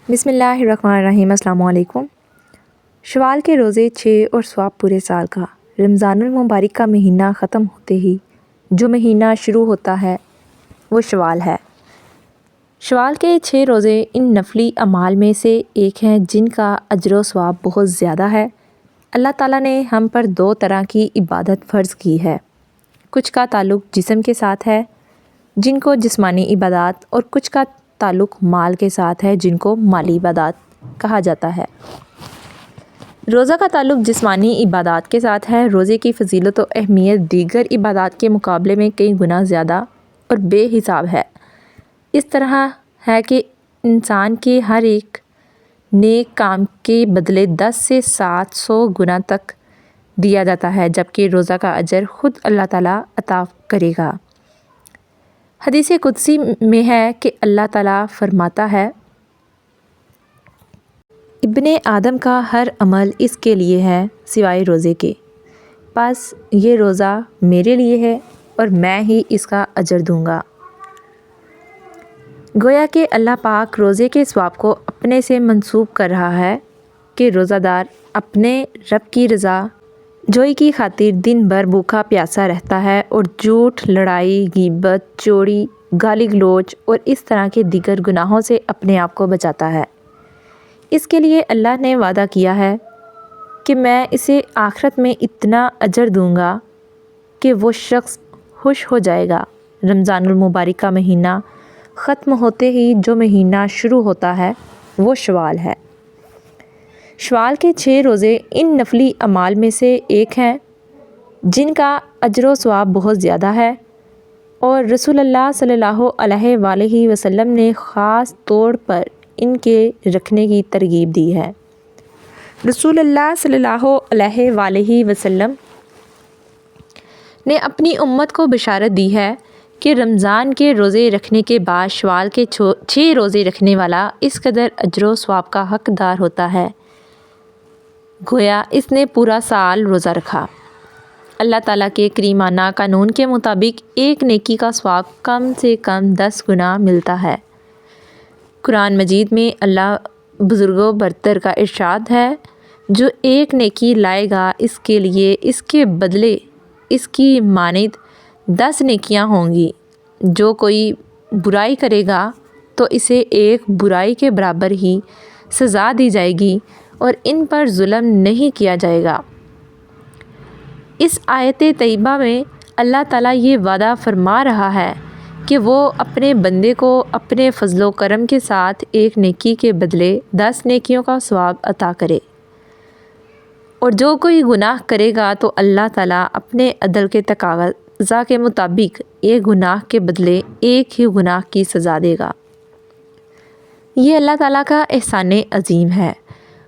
بسم اللہ الرحمن الرحیم۔ السلام علیکم۔ شوال کے روزے 6 اور ثواب پورے سال کا۔ رمضان المبارک کا مہینہ ختم ہوتے ہی جو مہینہ شروع ہوتا ہے وہ شوال ہے۔ شوال کے 6 روزے ان نفلی اعمال میں سے ایک ہیں جن کا اجر و ثواب بہت زیادہ ہے۔ اللہ تعالیٰ نے ہم پر 2 طرح کی عبادت فرض کی ہے۔ کچھ کا تعلق جسم کے ساتھ ہے جن کو جسمانی عبادات، اور کچھ کا تعلق مال کے ساتھ ہے جن کو مالی عبادات کہا جاتا ہے۔ روزہ کا تعلق جسمانی عبادات کے ساتھ ہے۔ روزے کی فضیلت و اہمیت دیگر عبادات کے مقابلے میں کئی گنا زیادہ اور بے حساب ہے۔ اس طرح ہے کہ انسان کے ہر ایک نیک کام کے بدلے 10 سے 700 گنا تک دیا جاتا ہے، جبکہ روزہ کا اجر خود اللہ تعالیٰ عطا کرے گا۔ حدیث قدسی میں ہے کہ اللہ تعالیٰ فرماتا ہے، ابن آدم کا ہر عمل اس کے لیے ہے سوائے روزے کے، پس یہ روزہ میرے لیے ہے اور میں ہی اس کا اجر دوں گا۔ گویا کہ اللہ پاک روزے کے ثواب کو اپنے سے منسوب کر رہا ہے کہ روزہ دار اپنے رب کی رضا جوئی کی خاطر دن بھر بھوکا پیاسا رہتا ہے اور جھوٹ، لڑائی، غیبت، چوری، گالی گلوچ اور اس طرح کے دیگر گناہوں سے اپنے آپ کو بچاتا ہے۔ اس کے لیے اللہ نے وعدہ کیا ہے کہ میں اسے آخرت میں اتنا اجر دوں گا کہ وہ شخص خوش ہو جائے گا۔ رمضان المبارک کا مہینہ ختم ہوتے ہی جو مہینہ شروع ہوتا ہے وہ شوال ہے۔ شوال کے 6 روزے ان نفلی اعمال میں سے ایک ہیں جن کا اجر و ثواب بہت زیادہ ہے، اور رسول اللہ صلی اللہ علیہ وآلہ وسلم نے خاص طور پر ان کے رکھنے کی ترغیب دی ہے۔ رسول اللہ صلی اللہ علیہ وآلہ وسلم نے اپنی امت کو بشارت دی ہے کہ رمضان کے روزے رکھنے کے بعد شوال کے 6 روزے رکھنے والا اس قدر اجر و ثواب کا حقدار ہوتا ہے گویا اس نے پورا سال روزہ رکھا۔ اللہ تعالیٰ کے کریمانہ قانون کے مطابق ایک نیکی کا ثواب کم سے کم 10 گنا ملتا ہے۔ قرآن مجید میں اللہ بزرگ و برتر کا ارشاد ہے، جو ایک نیکی لائے گا اس کے لیے اس کے بدلے اس کی مانند 10 نیکیاں ہوں گی۔ جو کوئی برائی کرے گا تو اسے ایک برائی کے برابر ہی سزا دی جائے گی اور ان پر ظلم نہیں کیا جائے گا۔ اس آیت طیبہ میں اللہ تعالیٰ یہ وعدہ فرما رہا ہے کہ وہ اپنے بندے کو اپنے فضل و کرم کے ساتھ ایک نیکی کے بدلے 10 نیکیوں کا ثواب عطا کرے، اور جو کوئی گناہ کرے گا تو اللہ تعالیٰ اپنے عدل کے تقاضا کے مطابق ایک گناہ کے بدلے ایک ہی گناہ کی سزا دے گا۔ یہ اللہ تعالیٰ کا احسان عظیم ہے۔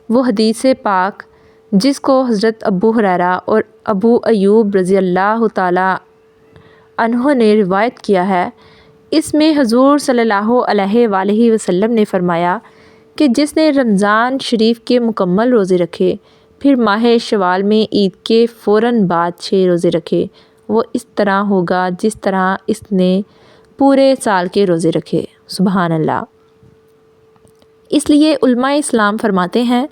وہ حدیث پاک جس کو حضرت ابو ہریرہ اور ابو ایوب رضی اللہ تعالیٰ عنہ نے روایت کیا ہے، اس میں حضور صلی اللہ علیہ وآلہ وسلم نے فرمایا کہ جس نے رمضان شریف کے مکمل روزے رکھے پھر ماہ شوال میں عید کے فوراً بعد 6 روزے رکھے، وہ اس طرح ہوگا جس طرح اس نے پورے سال کے روزے رکھے۔ سبحان اللہ۔ اس لیے علماء اسلام فرماتے ہیں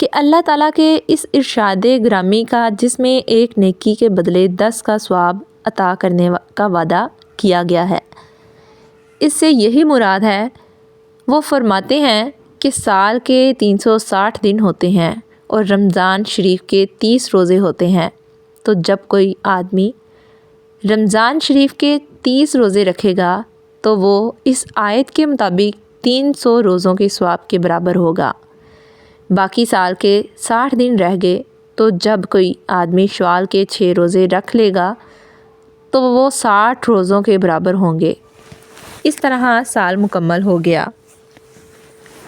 کہ اللہ تعالیٰ کے اس ارشاد گرامی کا جس میں ایک نیکی کے بدلے 10 کا ثواب عطا کرنے کا وعدہ کیا گیا ہے، اس سے یہی مراد ہے۔ وہ فرماتے ہیں کہ سال کے 360 دن ہوتے ہیں اور رمضان شریف کے 30 روزے ہوتے ہیں، تو جب کوئی آدمی رمضان شریف کے 30 روزے رکھے گا تو وہ اس آیت کے مطابق 300 روزوں کے ثواب کے برابر ہوگا۔ باقی سال کے 60 دن رہ گئے تو جب کوئی آدمی شوال کے 6 روزے رکھ لے گا تو وہ 60 روزوں کے برابر ہوں گے۔ اس طرح سال مکمل ہو گیا۔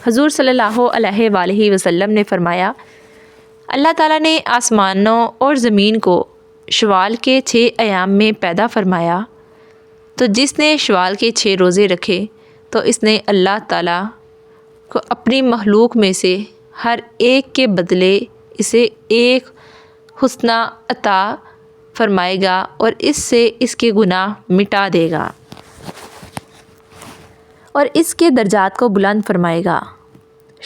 حضور صلی اللہ علیہ وآلہ وسلم نے فرمایا، اللہ تعالیٰ نے آسمانوں اور زمین کو شوال کے 6 ایام میں پیدا فرمایا، تو جس نے شوال کے 6 روزے رکھے تو اس نے اللہ تعالیٰ کو اپنی مخلوق میں سے ہر ایک کے بدلے اسے ایک حسنہ عطا فرمائے گا اور اس سے اس کے گناہ مٹا دے گا اور اس کے درجات کو بلند فرمائے گا۔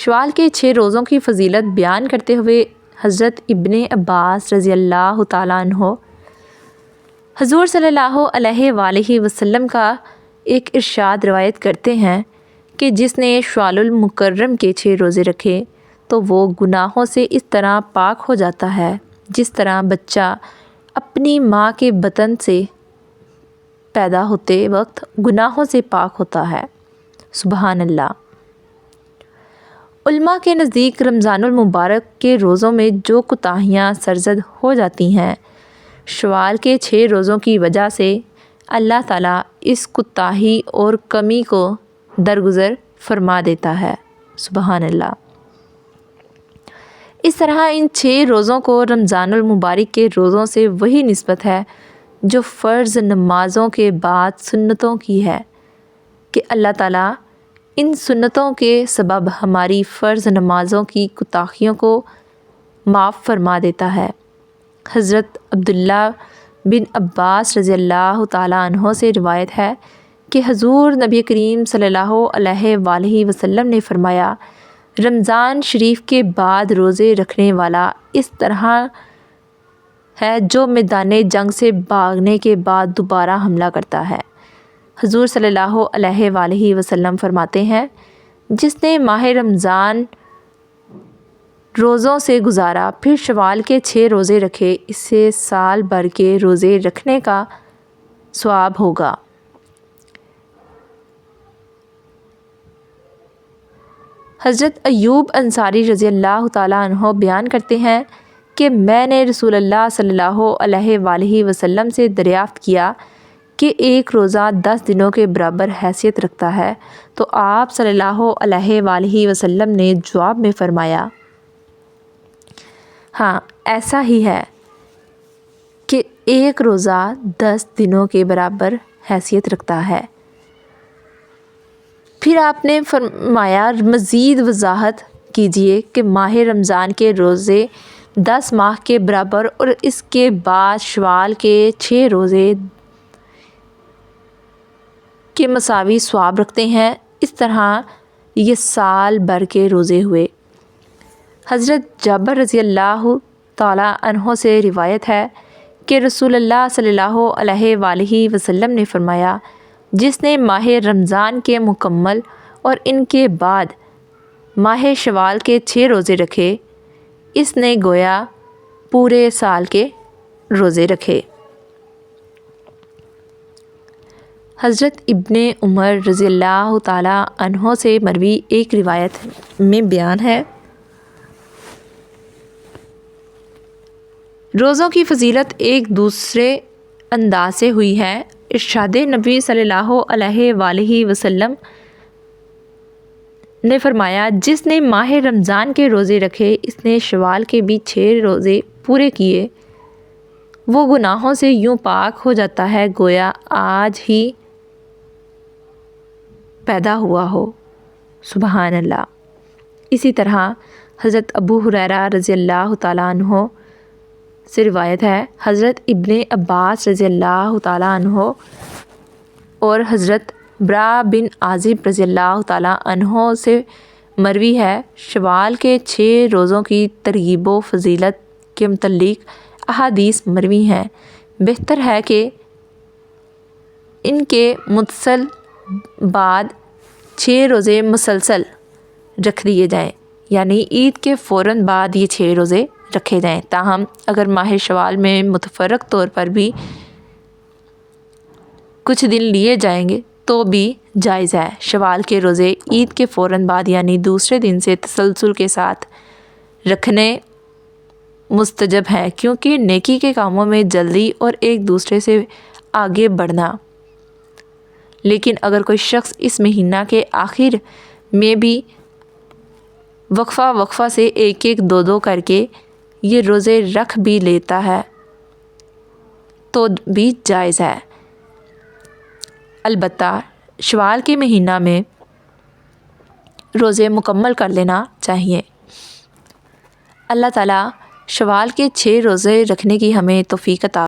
شوال کے 6 روزوں کی فضیلت بیان کرتے ہوئے حضرت ابن عباس رضی اللہ تعالیٰ عنہ حضور صلی اللہ علیہ وآلہ وسلم کا ایک ارشاد روایت کرتے ہیں کہ جس نے شوال المکرم کے 6 روزے رکھے تو وہ گناہوں سے اس طرح پاک ہو جاتا ہے جس طرح بچہ اپنی ماں کے بطن سے پیدا ہوتے وقت گناہوں سے پاک ہوتا ہے۔ سبحان اللہ۔ علماء کے نزدیک رمضان المبارک کے روزوں میں جو کوتاہیاں سرزد ہو جاتی ہیں، شوال کے 6 روزوں کی وجہ سے اللہ تعالیٰ اس کوتاہی اور کمی کو درگزر فرما دیتا ہے۔ سبحان اللہ۔ اس طرح ان 6 روزوں کو رمضان المبارک کے روزوں سے وہی نسبت ہے جو فرض نمازوں کے بعد سنتوں کی ہے کہ اللہ تعالیٰ ان سنتوں کے سبب ہماری فرض نمازوں کی کوتاہیوں کو معاف فرما دیتا ہے۔ حضرت عبداللہ بن عباس رضی اللہ تعالیٰ عنہ سے روایت ہے کہ حضور نبی کریم صلی اللہ علیہ وآلہ وسلم نے فرمایا، رمضان شریف کے بعد روزے رکھنے والا اس طرح ہے جو میدان جنگ سے بھاگنے کے بعد دوبارہ حملہ کرتا ہے۔ حضور صلی اللہ علیہ وآلہ وسلم فرماتے ہیں، جس نے ماہ رمضان روزوں سے گزارا پھر شوال کے 6 روزے رکھے، اس سے سال بھر کے روزے رکھنے کا ثواب ہوگا۔ حضرت ایوب انصاری رضی اللہ تعالیٰ عنہ بیان کرتے ہیں کہ میں نے رسول اللہ صلی اللہ علیہ وآلہ وسلم سے دریافت کیا کہ ایک روزہ 10 دنوں کے برابر حیثیت رکھتا ہے، تو آپ صلی اللہ علیہ وآلہ وسلم نے جواب میں فرمایا، ہاں ایسا ہی ہے کہ ایک روزہ 10 دنوں کے برابر حیثیت رکھتا ہے۔ پھر آپ نے فرمایا، مزید وضاحت کیجیے کہ ماہ رمضان کے روزے 10 ماہ کے برابر اور اس کے بعد شوال کے 6 روزے کے مساوی ثواب رکھتے ہیں، اس طرح یہ سال بھر کے روزے ہوئے۔ حضرت جابر رضی اللہ تعالیٰ عنہ سے روایت ہے کہ رسول اللہ صلی اللہ علیہ وآلہ وسلم نے فرمایا، جس نے ماہ رمضان کے مکمل اور ان کے بعد ماہ شوال کے 6 روزے رکھے، اس نے گویا پورے سال کے روزے رکھے۔ حضرت ابن عمر رضی اللہ تعالیٰ عنہ سے مروی ایک روایت میں بیان ہے، روزوں کی فضیلت ایک دوسرے انداز سے ہوئی ہے۔ ارشاد نبی صلی اللہ علیہ وآلہ وسلم نے فرمایا، جس نے ماہ رمضان کے روزے رکھے، اس نے شوال کے بھی 6 روزے پورے کیے، وہ گناہوں سے یوں پاک ہو جاتا ہے گویا آج ہی پیدا ہوا ہو۔ سبحان اللہ۔ اسی طرح حضرت ابو ہریرہ رضی اللہ تعالیٰ عنہ سے روایت ہے، حضرت ابن عباس رضی اللہ تعالیٰ عنہ اور حضرت برا بن عازب رضی اللہ تعالیٰ عنہ سے مروی ہے، شوال کے 6 روزوں کی ترغیب و فضیلت کے متعلق احادیث مروی ہیں۔ بہتر ہے کہ ان کے متصل بعد 6 روزے مسلسل رکھ دیے جائیں، یعنی عید کے فوراً بعد یہ 6 روزے رکھے جائیں۔ تاہم اگر ماہ شوال میں متفرق طور پر بھی کچھ دن لیے جائیں گے تو بھی جائز ہے۔ شوال کے روزے عید کے فوراً بعد یعنی دوسرے دن سے تسلسل کے ساتھ رکھنے مستجب ہے، کیونکہ نیکی کے کاموں میں جلدی اور ایک دوسرے سے آگے بڑھنا۔ لیکن اگر کوئی شخص اس مہینہ کے آخر میں بھی وقفہ سے ایک 2 کر کے یہ روزے رکھ بھی لیتا ہے تو بھی جائز ہے، البتہ شوال کے مہینہ میں روزے مکمل کر لینا چاہیے۔ اللہ تعالیٰ شوال کے 6 روزے رکھنے کی ہمیں توفیق عطا